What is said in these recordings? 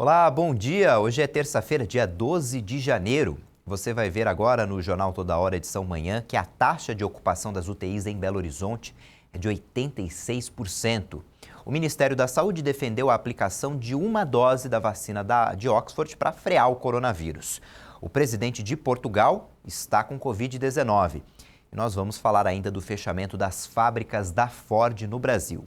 Olá, bom dia! Hoje é terça-feira, dia 12 de janeiro. Você vai ver agora no Jornal Toda Hora, edição manhã, que a taxa de ocupação das UTIs em Belo Horizonte é de 86%. O Ministério da Saúde defendeu a aplicação de uma dose da vacina de Oxford para frear o coronavírus. O presidente de Portugal está com Covid-19. E nós vamos falar ainda do fechamento das fábricas da Ford no Brasil.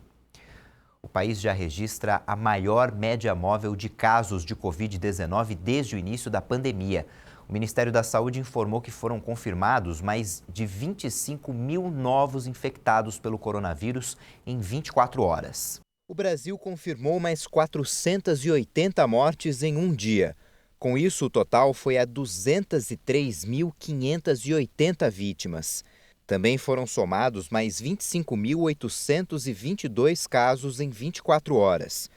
O país já registra a maior média móvel de casos de Covid-19 desde o início da pandemia. O Ministério da Saúde informou que foram confirmados mais de 25 mil novos infectados pelo coronavírus em 24 horas. O Brasil confirmou mais 480 mortes em um dia. Com isso, o total foi a 203.580 vítimas. Também foram somados mais 25.822 casos em 24 horas.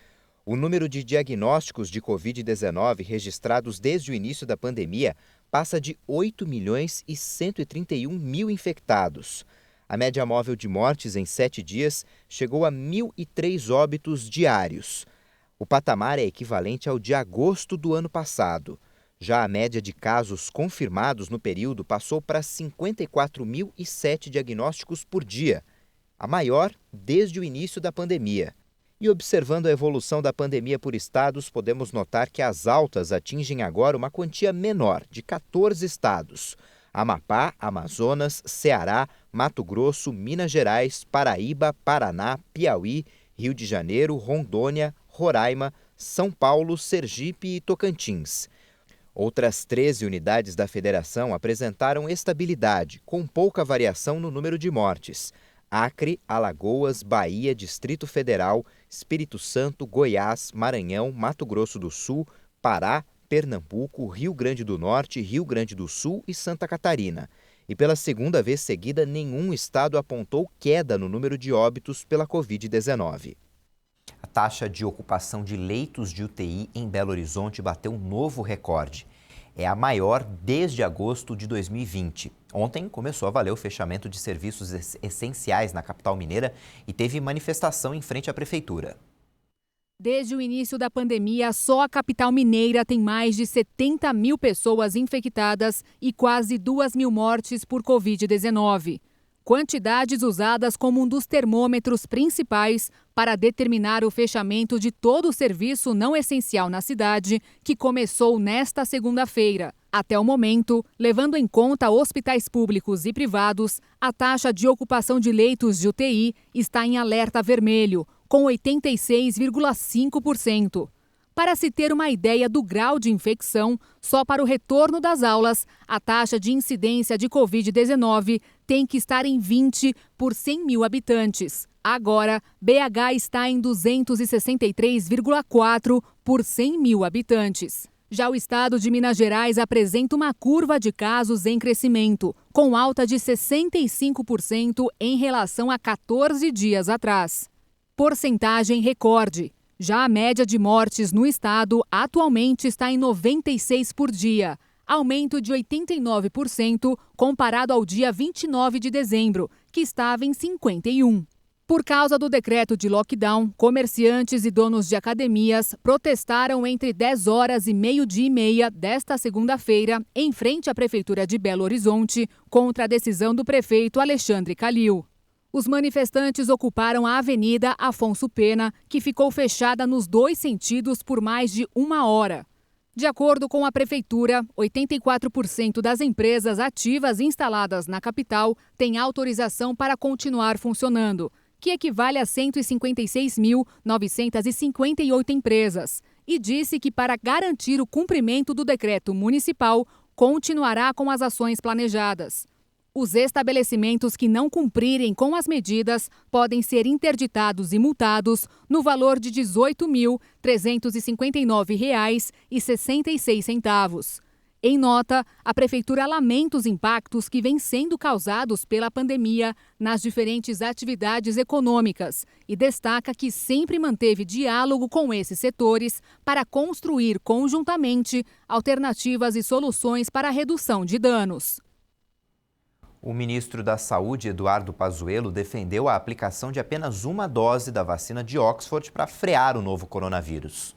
O número de diagnósticos de Covid-19 registrados desde o início da pandemia passa de 8.131.000 infectados. A média móvel de mortes em 7 dias chegou a 1.003 óbitos diários. O patamar é equivalente ao de agosto do ano passado. Já a média de casos confirmados no período passou para 54.007 diagnósticos por dia, a maior desde o início da pandemia. E observando a evolução da pandemia por estados, podemos notar que as altas atingem agora uma quantia menor, de 14 estados: Amapá, Amazonas, Ceará, Mato Grosso, Minas Gerais, Paraíba, Paraná, Piauí, Rio de Janeiro, Rondônia, Roraima, São Paulo, Sergipe e Tocantins. Outras 13 unidades da federação apresentaram estabilidade, com pouca variação no número de mortes: Acre, Alagoas, Bahia, Distrito Federal, Espírito Santo, Goiás, Maranhão, Mato Grosso do Sul, Pará, Pernambuco, Rio Grande do Norte, Rio Grande do Sul e Santa Catarina. E pela segunda vez seguida, nenhum estado apontou queda no número de óbitos pela Covid-19. A taxa de ocupação de leitos de UTI em Belo Horizonte bateu um novo recorde. É a maior desde agosto de 2020. Ontem começou a valer o fechamento de serviços essenciais na capital mineira e teve manifestação em frente à prefeitura. Desde o início da pandemia, só a capital mineira tem mais de 70 mil pessoas infectadas e quase 2.000 mortes por Covid-19. Quantidades usadas como um dos termômetros principais para determinar o fechamento de todo o serviço não essencial na cidade, que começou nesta segunda-feira. Até o momento, levando em conta hospitais públicos e privados, a taxa de ocupação de leitos de UTI está em alerta vermelho, com 86,5%. Para se ter uma ideia do grau de infecção, só para o retorno das aulas, a taxa de incidência de Covid-19 tem que estar em 20 por 100 mil habitantes. Agora, BH está em 263,4 por 100 mil habitantes. Já o estado de Minas Gerais apresenta uma curva de casos em crescimento, com alta de 65% em relação a 14 dias atrás. Porcentagem recorde. Já a média de mortes no estado atualmente está em 96 por dia, aumento de 89% comparado ao dia 29 de dezembro, que estava em 51. Por causa do decreto de lockdown, comerciantes e donos de academias protestaram entre 10 horas e meio-dia e meia desta segunda-feira, em frente à Prefeitura de Belo Horizonte, contra a decisão do prefeito Alexandre Calil. Os manifestantes ocuparam a Avenida Afonso Pena, que ficou fechada nos dois sentidos por mais de uma hora. De acordo com a Prefeitura, 84% das empresas ativas instaladas na capital têm autorização para continuar funcionando, que equivale a 156.958 empresas, e disse que, para garantir o cumprimento do decreto municipal, continuará com as ações planejadas. Os estabelecimentos que não cumprirem com as medidas podem ser interditados e multados no valor de R$ 18.359,66. Em nota, a Prefeitura lamenta os impactos que vêm sendo causados pela pandemia nas diferentes atividades econômicas e destaca que sempre manteve diálogo com esses setores para construir conjuntamente alternativas e soluções para a redução de danos. O ministro da Saúde, Eduardo Pazuello, defendeu a aplicação de apenas uma dose da vacina de Oxford para frear o novo coronavírus.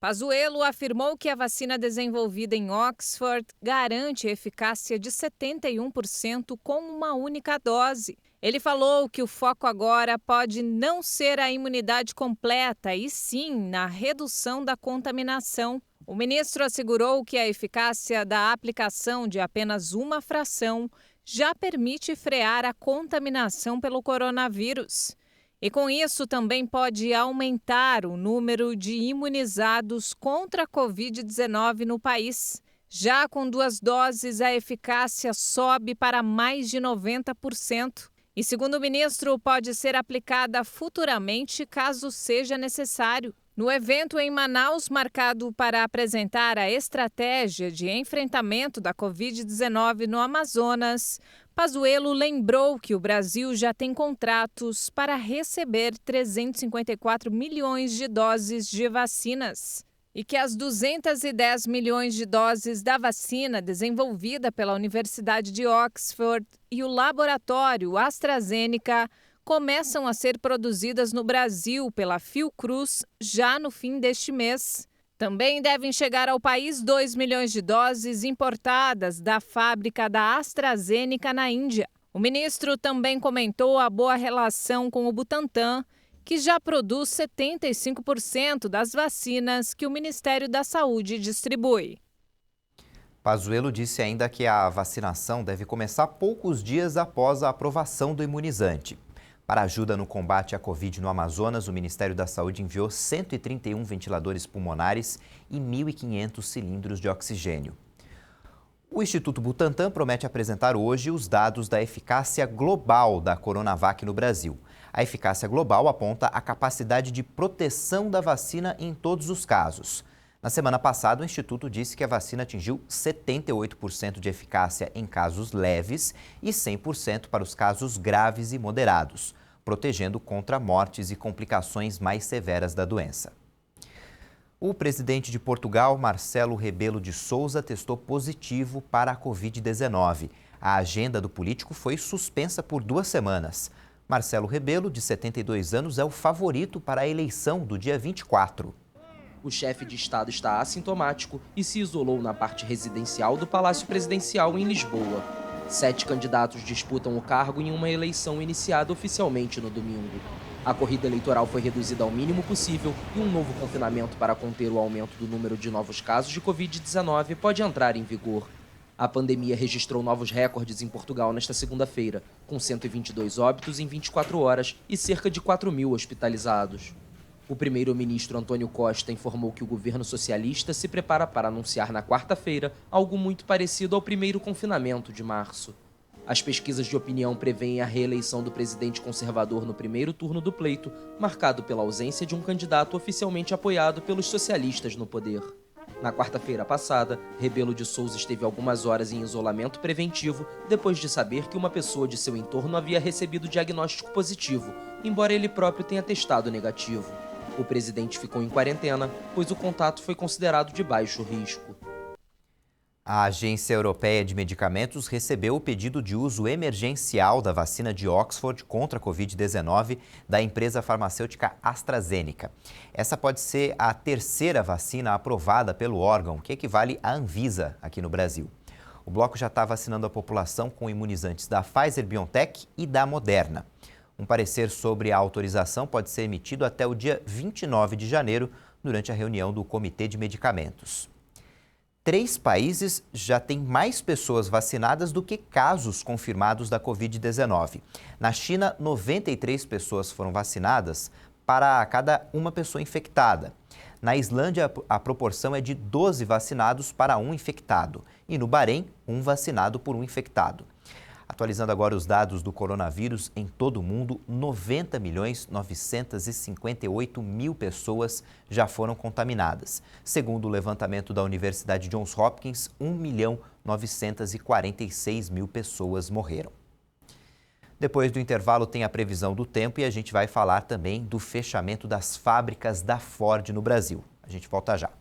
Pazuello afirmou que a vacina desenvolvida em Oxford garante eficácia de 71% com uma única dose. Ele falou que o foco agora pode não ser a imunidade completa, e sim na redução da contaminação. O ministro assegurou que a eficácia da aplicação de apenas uma fração já permite frear a contaminação pelo coronavírus. E com isso também pode aumentar o número de imunizados contra a Covid-19 no país. Já com 2 doses, a eficácia sobe para mais de 90%. E, segundo o ministro, pode ser aplicada futuramente caso seja necessário. No evento em Manaus, marcado para apresentar a estratégia de enfrentamento da Covid-19 no Amazonas, Pazuello lembrou que o Brasil já tem contratos para receber 354 milhões de doses de vacinas e que as 210 milhões de doses da vacina desenvolvida pela Universidade de Oxford e o laboratório AstraZeneca começam a ser produzidas no Brasil pela Fiocruz já no fim deste mês. Também devem chegar ao país 2 milhões de doses importadas da fábrica da AstraZeneca na Índia. O ministro também comentou a boa relação com o Butantan, que já produz 75% das vacinas que o Ministério da Saúde distribui. Pazuello disse ainda que a vacinação deve começar poucos dias após a aprovação do imunizante. Para ajuda no combate à Covid no Amazonas, o Ministério da Saúde enviou 131 ventiladores pulmonares e 1.500 cilindros de oxigênio. O Instituto Butantan promete apresentar hoje os dados da eficácia global da Coronavac no Brasil. A eficácia global aponta a capacidade de proteção da vacina em todos os casos. Na semana passada, o Instituto disse que a vacina atingiu 78% de eficácia em casos leves e 100% para os casos graves e moderados, protegendo contra mortes e complicações mais severas da doença. O presidente de Portugal, Marcelo Rebelo de Sousa, testou positivo para a Covid-19. A agenda do político foi suspensa por 2 semanas. Marcelo Rebelo, de 72 anos, é o favorito para a eleição do dia 24. O chefe de Estado está assintomático e se isolou na parte residencial do Palácio Presidencial em Lisboa. 7 candidatos disputam o cargo em uma eleição iniciada oficialmente no domingo. A corrida eleitoral foi reduzida ao mínimo possível e um novo confinamento para conter o aumento do número de novos casos de Covid-19 pode entrar em vigor. A pandemia registrou novos recordes em Portugal nesta segunda-feira, com 122 óbitos em 24 horas e cerca de 4.000 hospitalizados. O primeiro-ministro Antônio Costa informou que o governo socialista se prepara para anunciar na quarta-feira algo muito parecido ao primeiro confinamento de março. As pesquisas de opinião prevêem a reeleição do presidente conservador no primeiro turno do pleito, marcado pela ausência de um candidato oficialmente apoiado pelos socialistas no poder. Na quarta-feira passada, Rebelo de Sousa esteve algumas horas em isolamento preventivo depois de saber que uma pessoa de seu entorno havia recebido diagnóstico positivo, embora ele próprio tenha testado negativo. O presidente ficou em quarentena, pois o contato foi considerado de baixo risco. A Agência Europeia de Medicamentos recebeu o pedido de uso emergencial da vacina de Oxford contra a Covid-19 da empresa farmacêutica AstraZeneca. Essa pode ser a 3ª vacina aprovada pelo órgão, que equivale à Anvisa aqui no Brasil. O bloco já está vacinando a população com imunizantes da Pfizer-BioNTech e da Moderna. Um parecer sobre a autorização pode ser emitido até o dia 29 de janeiro, durante a reunião do Comitê de Medicamentos. 3 países já têm mais pessoas vacinadas do que casos confirmados da Covid-19. Na China, 93 pessoas foram vacinadas para cada uma pessoa infectada. Na Islândia, a proporção é de 12 vacinados para 1 infectado. E no Bahrein, 1 vacinado por 1 infectado. Atualizando agora os dados do coronavírus, em todo o mundo, 90.958.000 pessoas já foram contaminadas. Segundo o levantamento da Universidade Johns Hopkins, 1.946.000 pessoas morreram. Depois do intervalo tem a previsão do tempo e a gente vai falar também do fechamento das fábricas da Ford no Brasil. A gente volta já.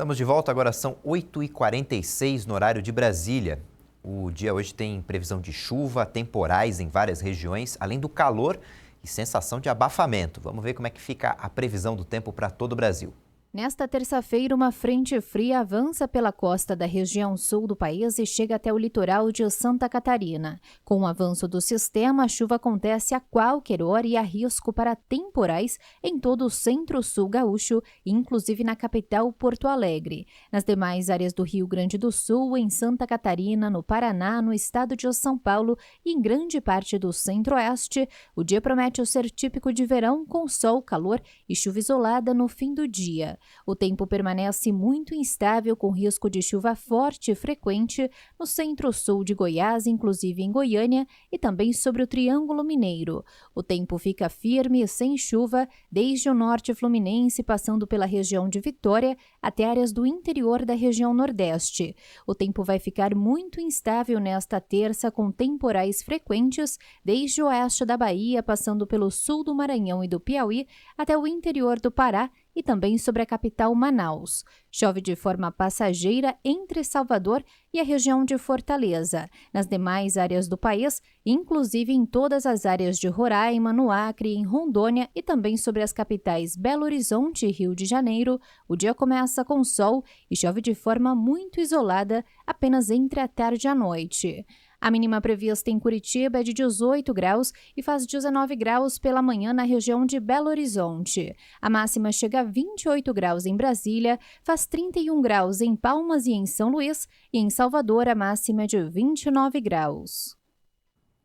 Estamos de volta, agora são 8h46 no horário de Brasília. O dia hoje tem previsão de chuva, temporais em várias regiões, além do calor e sensação de abafamento. Vamos ver como é que fica a previsão do tempo para todo o Brasil. Nesta terça-feira, uma frente fria avança pela costa da região sul do país e chega até o litoral de Santa Catarina. Com o avanço do sistema, a chuva acontece a qualquer hora e há risco para temporais em todo o centro-sul gaúcho, inclusive na capital Porto Alegre. Nas demais áreas do Rio Grande do Sul, em Santa Catarina, no Paraná, no estado de São Paulo e em grande parte do centro-oeste, o dia promete ser típico de verão, com sol, calor e chuva isolada no fim do dia. O tempo permanece muito instável, com risco de chuva forte e frequente no centro-sul de Goiás, inclusive em Goiânia, e também sobre o Triângulo Mineiro. O tempo fica firme e sem chuva, desde o norte fluminense, passando pela região de Vitória, até áreas do interior da região nordeste. O tempo vai ficar muito instável nesta terça, com temporais frequentes, desde o oeste da Bahia, passando pelo sul do Maranhão e do Piauí, até o interior do Pará, e também sobre a capital Manaus. Chove de forma passageira entre Salvador e a região de Fortaleza. Nas demais áreas do país, inclusive em todas as áreas de Roraima, no Acre, em Rondônia e também sobre as capitais Belo Horizonte e Rio de Janeiro, o dia começa com sol e chove de forma muito isolada, apenas entre a tarde e a noite. A mínima prevista em Curitiba é de 18 graus e faz 19 graus pela manhã na região de Belo Horizonte. A máxima chega a 28 graus em Brasília, faz 31 graus em Palmas e em São Luís, e em Salvador a máxima é de 29 graus.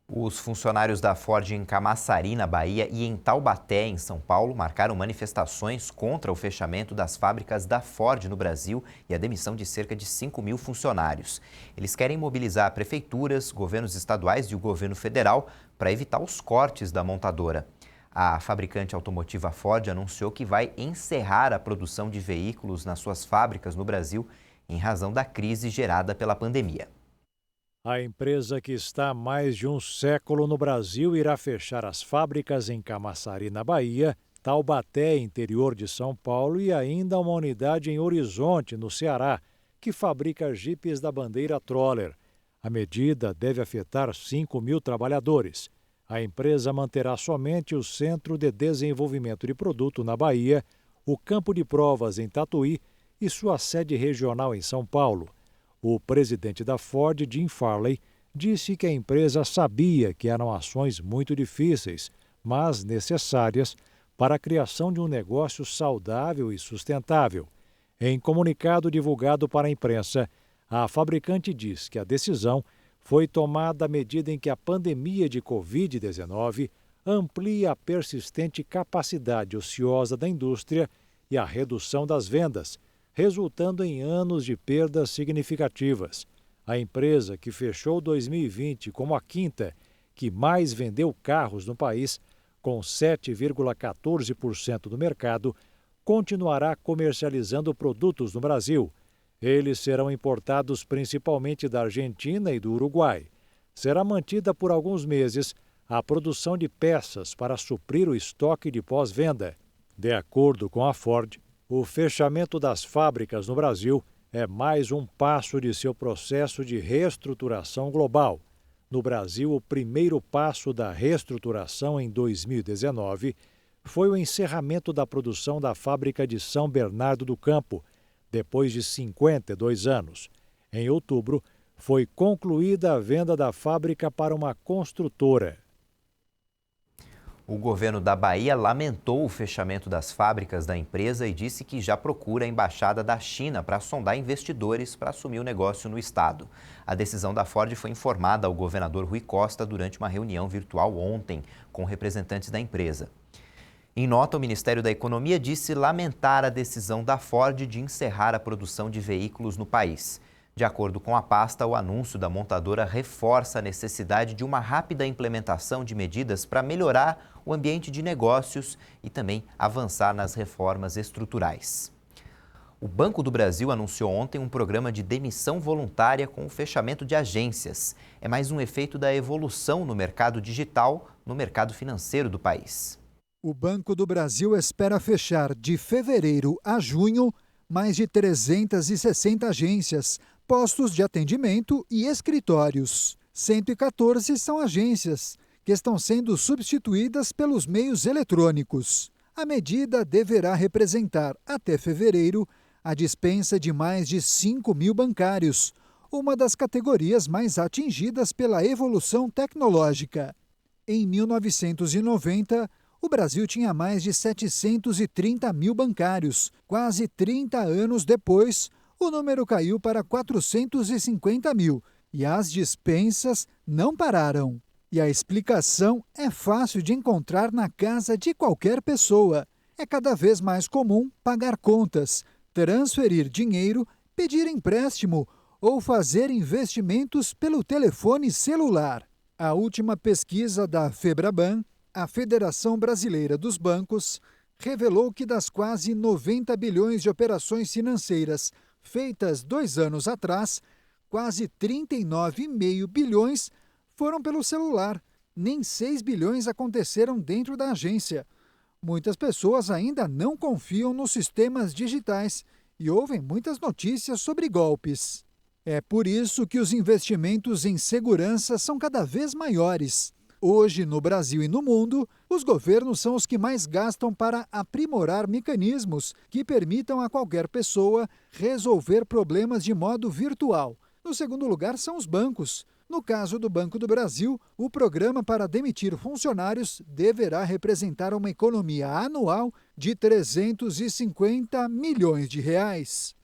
Os funcionários da Ford em Camaçari, na Bahia, e em Taubaté, em São Paulo, marcaram manifestações contra o fechamento das fábricas da Ford no Brasil e a demissão de cerca de 5.000 funcionários. Eles querem mobilizar prefeituras, governos estaduais e o governo federal para evitar os cortes da montadora. A fabricante automotiva Ford anunciou que vai encerrar a produção de veículos nas suas fábricas no Brasil em razão da crise gerada pela pandemia. A empresa, que está há mais de um século no Brasil, irá fechar as fábricas em Camaçari, na Bahia, Taubaté, interior de São Paulo, e ainda uma unidade em Horizonte, no Ceará, que fabrica jipes da bandeira Troller. A medida deve afetar 5.000 trabalhadores. A empresa manterá somente o Centro de Desenvolvimento de Produto na Bahia, o campo de provas em Tatuí e sua sede regional em São Paulo. O presidente da Ford, Jim Farley, disse que a empresa sabia que eram ações muito difíceis, mas necessárias para a criação de um negócio saudável e sustentável. Em comunicado divulgado para a imprensa, a fabricante diz que a decisão foi tomada à medida em que a pandemia de Covid-19 amplia a persistente capacidade ociosa da indústria e a redução das vendas, resultando em anos de perdas significativas. A empresa, que fechou 2020 como a quinta que mais vendeu carros no país, com 7,14% do mercado, continuará comercializando produtos no Brasil. Eles serão importados principalmente da Argentina e do Uruguai. Será mantida por alguns meses a produção de peças para suprir o estoque de pós-venda. De acordo com a Ford, o fechamento das fábricas no Brasil é mais um passo de seu processo de reestruturação global. No Brasil, o primeiro passo da reestruturação em 2019 foi o encerramento da produção da fábrica de São Bernardo do Campo, depois de 52 anos. Em outubro, foi concluída a venda da fábrica para uma construtora. O governo da Bahia lamentou o fechamento das fábricas da empresa e disse que já procura a embaixada da China para sondar investidores para assumir o negócio no estado. A decisão da Ford foi informada ao governador Rui Costa durante uma reunião virtual ontem com representantes da empresa. Em nota, o Ministério da Economia disse lamentar a decisão da Ford de encerrar a produção de veículos no país. De acordo com a pasta, o anúncio da montadora reforça a necessidade de uma rápida implementação de medidas para melhorar o ambiente de negócios e também avançar nas reformas estruturais. O Banco do Brasil anunciou ontem um programa de demissão voluntária com o fechamento de agências. É mais um efeito da evolução no mercado digital, no mercado financeiro do país. O Banco do Brasil espera fechar de fevereiro a junho mais de 360 agências, postos de atendimento e escritórios. 114 são agências que estão sendo substituídas pelos meios eletrônicos. A medida deverá representar, até fevereiro, a dispensa de mais de 5.000 bancários, uma das categorias mais atingidas pela evolução tecnológica. Em 1990, o Brasil tinha mais de 730 mil bancários. Quase 30 anos depois, o número caiu para 450 mil e as dispensas não pararam. E a explicação é fácil de encontrar na casa de qualquer pessoa. É cada vez mais comum pagar contas, transferir dinheiro, pedir empréstimo ou fazer investimentos pelo telefone celular. A última pesquisa da Febraban, a Federação Brasileira dos Bancos, revelou que das quase 90 bilhões de operações financeiras feitas 2 anos atrás, quase 39,5 bilhões foram pelo celular. Nem 6 bilhões aconteceram dentro da agência. Muitas pessoas ainda não confiam nos sistemas digitais e ouvem muitas notícias sobre golpes. É por isso que os investimentos em segurança são cada vez maiores. Hoje, no Brasil e no mundo, os governos são os que mais gastam para aprimorar mecanismos que permitam a qualquer pessoa resolver problemas de modo virtual. No segundo lugar são os bancos. No caso do Banco do Brasil, o programa para demitir funcionários deverá representar uma economia anual de 350 milhões de reais.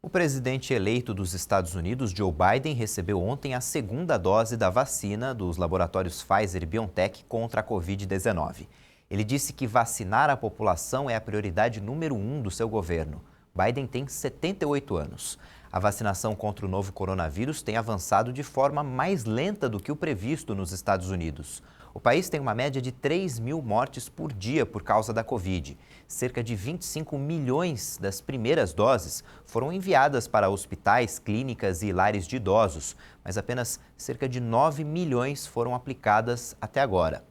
O presidente eleito dos Estados Unidos, Joe Biden, recebeu ontem a segunda dose da vacina dos laboratórios Pfizer e BioNTech contra a Covid-19. Ele disse que vacinar a população é a prioridade número 1 do seu governo. Biden tem 78 anos. A vacinação contra o novo coronavírus tem avançado de forma mais lenta do que o previsto nos Estados Unidos. O país tem uma média de 3.000 mortes por dia por causa da Covid. Cerca de 25 milhões das primeiras doses foram enviadas para hospitais, clínicas e lares de idosos, mas apenas cerca de 9 milhões foram aplicadas até agora.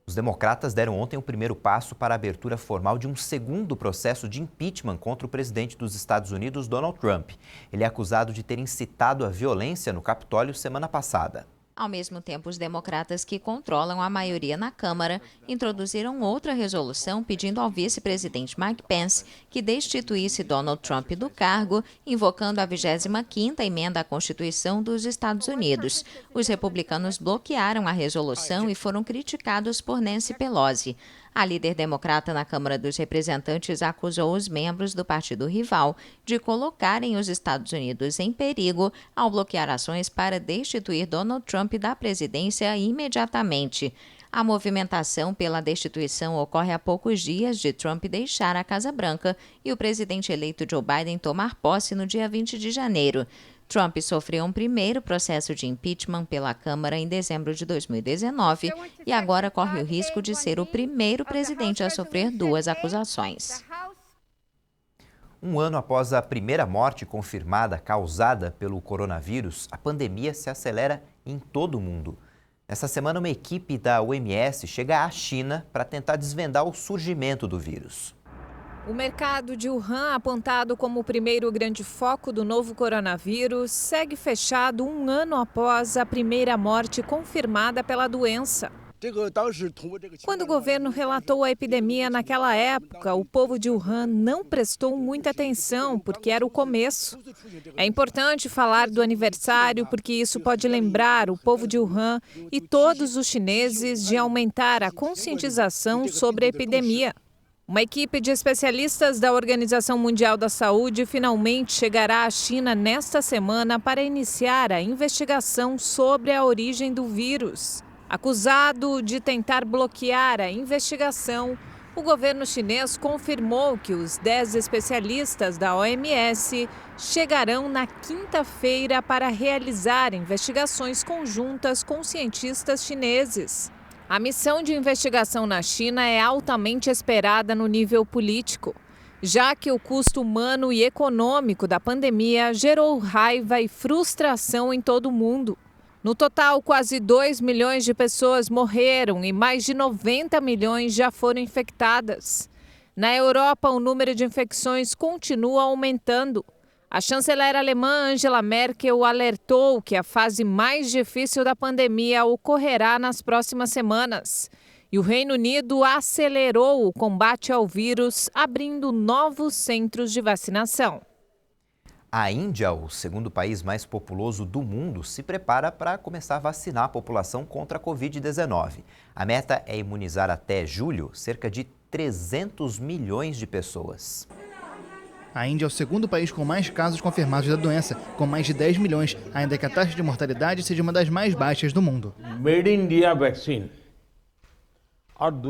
Os democratas deram ontem o primeiro passo para a abertura formal de um segundo processo de impeachment contra o presidente dos Estados Unidos, Donald Trump. Ele é acusado de ter incitado a violência no Capitólio semana passada. Ao mesmo tempo, os democratas que controlam a maioria na Câmara introduziram outra resolução pedindo ao vice-presidente Mike Pence que destituísse Donald Trump do cargo, invocando a 25ª emenda à Constituição dos Estados Unidos. Os republicanos bloquearam a resolução e foram criticados por Nancy Pelosi. A líder democrata na Câmara dos Representantes acusou os membros do partido rival de colocarem os Estados Unidos em perigo ao bloquear ações para destituir Donald Trump da presidência imediatamente. A movimentação pela destituição ocorre a poucos dias de Trump deixar a Casa Branca e o presidente eleito Joe Biden tomar posse no dia 20 de janeiro. Trump sofreu um primeiro processo de impeachment pela Câmara em dezembro de 2019 e agora corre o risco de ser o primeiro presidente a sofrer 2 acusações. Um ano após a primeira morte confirmada causada pelo coronavírus, a pandemia se acelera em todo o mundo. Nessa semana, uma equipe da OMS chega à China para tentar desvendar o surgimento do vírus. O mercado de Wuhan, apontado como o primeiro grande foco do novo coronavírus, segue fechado um ano após a primeira morte confirmada pela doença. Quando o governo relatou a epidemia naquela época, o povo de Wuhan não prestou muita atenção, porque era o começo. É importante falar do aniversário, porque isso pode lembrar o povo de Wuhan e todos os chineses de aumentar a conscientização sobre a epidemia. Uma equipe de especialistas da Organização Mundial da Saúde finalmente chegará à China nesta semana para iniciar a investigação sobre a origem do vírus. Acusado de tentar bloquear a investigação, o governo chinês confirmou que os 10 especialistas da OMS chegarão na quinta-feira para realizar investigações conjuntas com cientistas chineses. A missão de investigação na China é altamente esperada no nível político, já que o custo humano e econômico da pandemia gerou raiva e frustração em todo o mundo. No total, quase 2 milhões de pessoas morreram e mais de 90 milhões já foram infectadas. Na Europa, o número de infecções continua aumentando. A chanceler alemã Angela Merkel alertou que a fase mais difícil da pandemia ocorrerá nas próximas semanas. E o Reino Unido acelerou o combate ao vírus, abrindo novos centros de vacinação. A Índia, o segundo país mais populoso do mundo, se prepara para começar a vacinar a população contra a Covid-19. A meta é imunizar até julho cerca de 300 milhões de pessoas. A Índia é o segundo país com mais casos confirmados da doença, com mais de 10 milhões, ainda que a taxa de mortalidade seja uma das mais baixas do mundo. Made in India vaccine.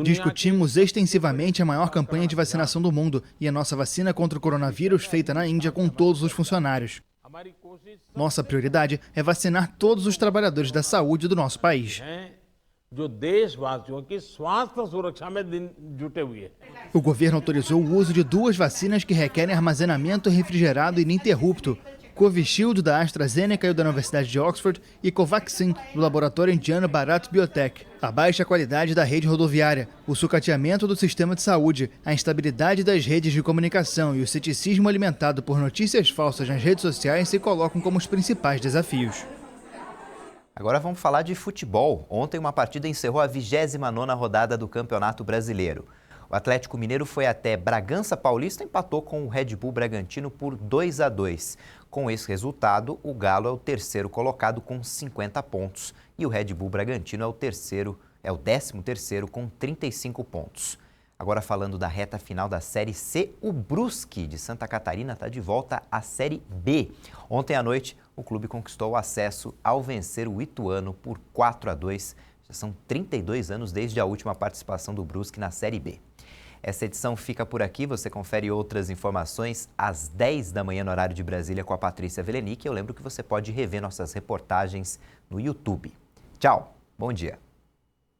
Discutimos extensivamente a maior campanha de vacinação do mundo e a nossa vacina contra o coronavírus feita na Índia com todos os funcionários. Nossa prioridade é vacinar todos os trabalhadores da saúde do nosso país. O governo autorizou o uso de 2 vacinas que requerem armazenamento refrigerado ininterrupto: Covishield da AstraZeneca e da Universidade de Oxford e Covaxin do laboratório indiano Bharat Biotech. A baixa qualidade da rede rodoviária, o sucateamento do sistema de saúde, a instabilidade das redes de comunicação e o ceticismo alimentado por notícias falsas nas redes sociais se colocam como os principais desafios. Agora vamos falar de futebol. Ontem uma partida encerrou a 29ª rodada do Campeonato Brasileiro. O Atlético Mineiro foi até Bragança Paulista e empatou com o Red Bull Bragantino por 2-2. Com esse resultado, o Galo é o terceiro colocado com 50 pontos e o Red Bull Bragantino é o 13º com 35 pontos. Agora falando da reta final da Série C, o Brusque de Santa Catarina está de volta à Série B. Ontem à noite, o clube conquistou o acesso ao vencer o Ituano por 4-2. Já são 32 anos desde a última participação do Brusque na Série B. Essa edição fica por aqui. Você confere outras informações às 10 da manhã no horário de Brasília com a Patrícia Velenic. Eu lembro que você pode rever nossas reportagens no YouTube. Tchau, bom dia.